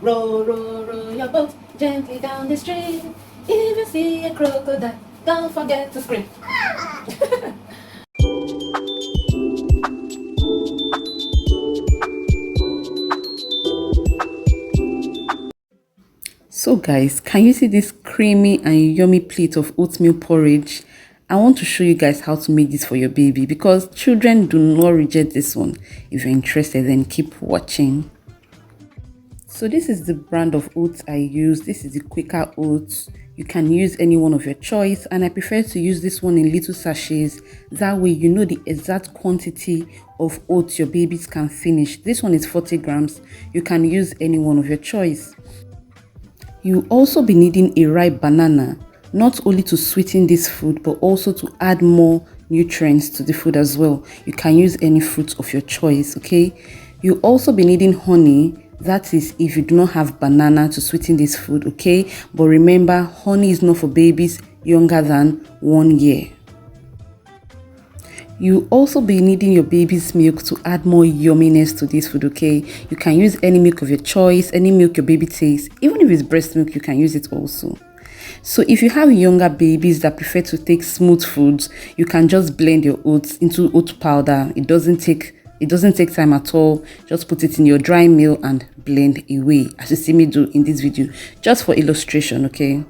Row, row, row your boat gently down the stream. If you see a crocodile, don't forget to scream. So guys, can you see this creamy and yummy plate of oatmeal porridge? I want to show you guys how to make this for your baby because children do not reject this one. If you're interested, then keep watching. So this is the brand of oats I use. This is the Quaker oats. You can use any one of your choice, and I prefer to use this one in little sachets. That way you know the exact quantity of oats your babies can finish. This one is 40 grams. You can use any one of your choice. You'll also be needing a ripe banana, not only to sweeten this food, but also to add more nutrients to the food as well. You can use any fruit of your choice, okay? You'll also be needing honey. That is if you do not have banana to sweeten this food, okay? But remember, honey is not for babies younger than 1 year. You also be needing your baby's milk to add more yumminess to this food, okay? You can use any milk of your choice, any milk your baby takes. Even if it's breast milk, you can use it also. So if you have younger babies that prefer to take smooth foods, you can just blend your oats into oat powder. It doesn't take time at all. Just put it in your dry meal and blend away, as you see me do in this video, just for illustration, okay?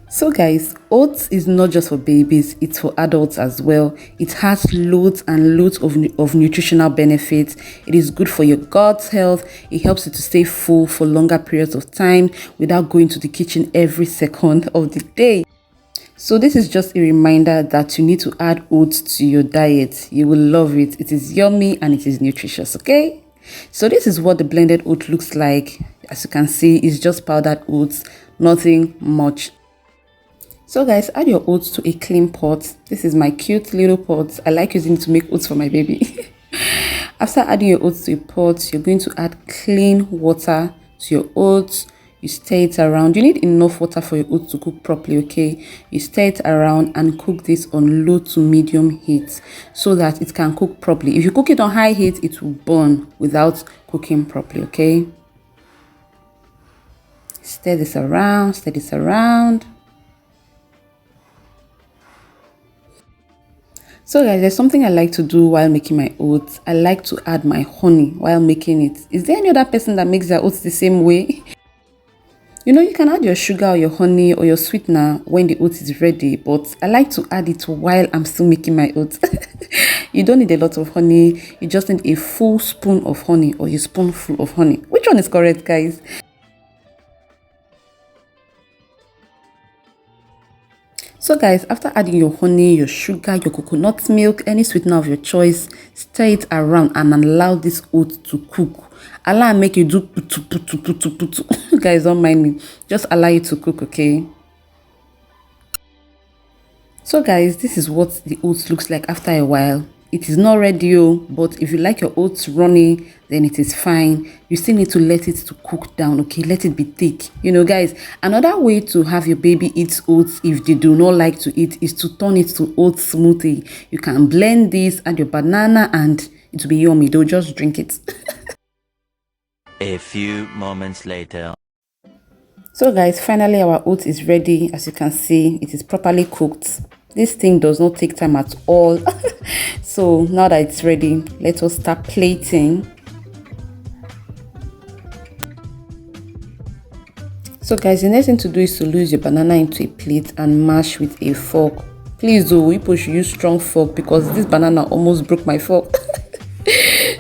So guys, oats is not just for babies, it's for adults as well. It has loads and loads of nutritional benefits. It is good for your gut health. It helps you to stay full for longer periods of time without going to the kitchen every second of the day. So this is just a reminder that you need to add oats to your diet. You will love it. It is yummy and it is nutritious, okay? So this is what the blended oat looks like. As you can see, it's just powdered oats, nothing much. So guys, add your oats to a clean pot. This is my cute little pot. I like using it to make oats for my baby. After adding your oats to a pot, you're going to add clean water to your oats. You stir it around. You need enough water for your oats to cook properly, okay? You stir it around and cook this on low to medium heat so that it can cook properly. If you cook it on high heat, it will burn without cooking properly, okay? Stir this around, stir this around. So guys, there's something I like to do while making my oats. I like to add my honey while making it. Is there any other person that makes their oats the same way? You know, you can add your sugar or your honey or your sweetener when the oats is ready, but I like to add it while I'm still making my oats. You don't need a lot of honey. You just need a full spoon of honey or a spoonful of honey. Which one is correct, guys? So guys, after adding your honey, your sugar, your coconut milk, any sweetener of your choice, stir it around and allow this oat to cook. Allow and make you do putu putu putu putu. Guys, don't mind me. Just allow it to cook, okay? So guys, this is what the oats looks like after a while. It is not ready, but if you like your oats runny, then it is fine. You still need to let it to cook down, okay? Let it be thick. You know, guys, another way to have your baby eat oats if they do not like to eat is to turn it to oat smoothie. You can blend this, add your banana, and it will be yummy. They'll just drink it. A few moments later. So guys, finally our oat is ready. As you can see, it is properly cooked. This thing does not take time at all. So now that it's ready, let us start plating. So guys, the next thing to do is to lose your banana into a plate and mash with a fork. Please though, people should use strong fork because this banana almost broke my fork.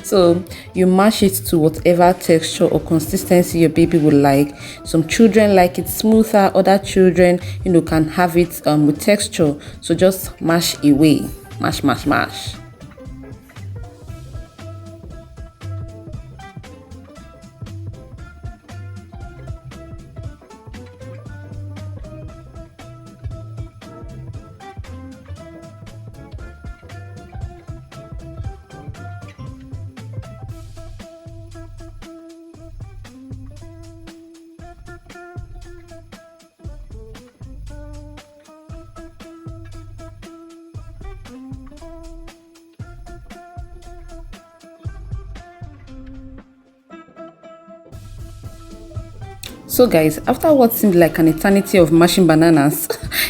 So you mash it to whatever texture or consistency your baby would like. Some children like it smoother, other children, you know, can have it with texture. So just mash away. Mash, mash, mash. So guys, after what seemed like an eternity of mashing bananas,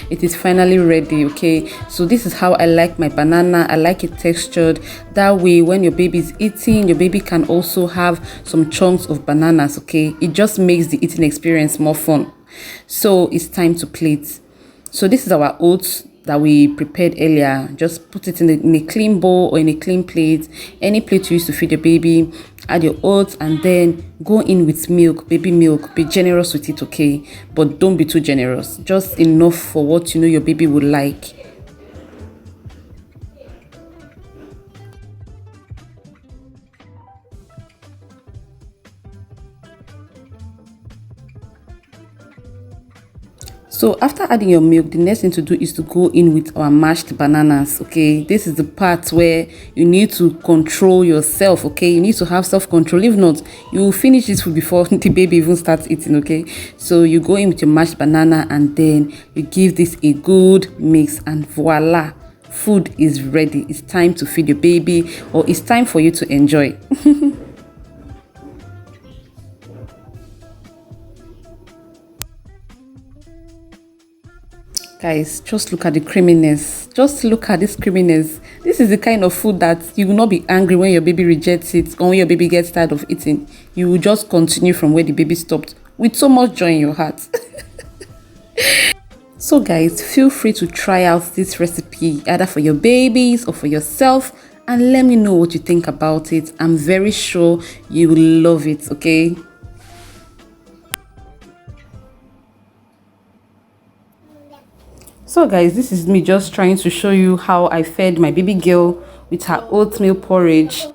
it is finally ready. Okay, so this is how I like my banana. I like it textured. That way when your baby is eating, your baby can also have some chunks of bananas. Okay, it just makes the eating experience more fun. So it's time to plate. So this is our oats that we prepared earlier. Just put it in a clean bowl or in a clean plate, any plate you use to feed your baby. Add your oats and then go in with milk, baby milk. Be generous with it, okay, but don't be too generous, just enough for what you know your baby would like. So after adding your milk, the next thing to do is to go in with our mashed bananas. Okay, this is the part where you need to control yourself. Okay, you need to have self-control. If not, you will finish this food before the baby even starts eating. Okay, so you go in with your mashed banana and then you give this a good mix, and voila, food is ready. It's time to feed your baby, or it's time for you to enjoy. Guys, just look at the creaminess. Just look at this creaminess. This is the kind of food that you will not be angry when your baby rejects it or when your baby gets tired of eating. You will just continue from where the baby stopped with so much joy in your heart. So guys, feel free to try out this recipe either for your babies or for yourself and let me know what you think about it. I'm very sure you will love it, okay? So guys, this is me just trying to show you how I fed my baby girl with her oatmeal porridge.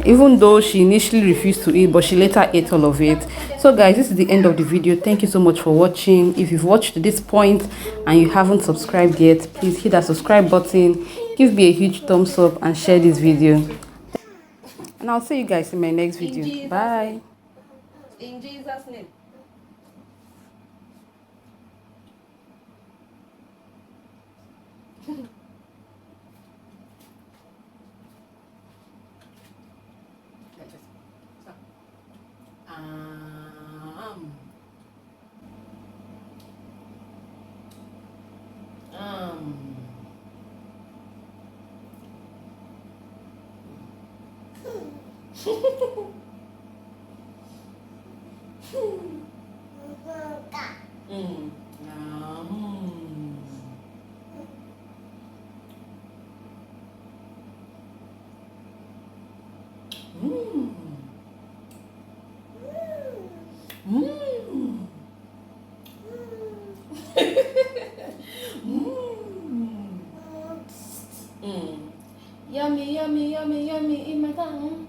Even though she initially refused to eat, but she later ate all of it. So guys, this is the end of the video. Thank you so much for watching. If you've watched to this point and you haven't subscribed yet, please hit that subscribe button, give me a huge thumbs up and share this video. And I'll see you guys in my next video. Bye. In Jesus' name. Um, um. Mm. Mm. Mm. Mm. Mm. Yummy, yummy, yummy, yummy in my tongue.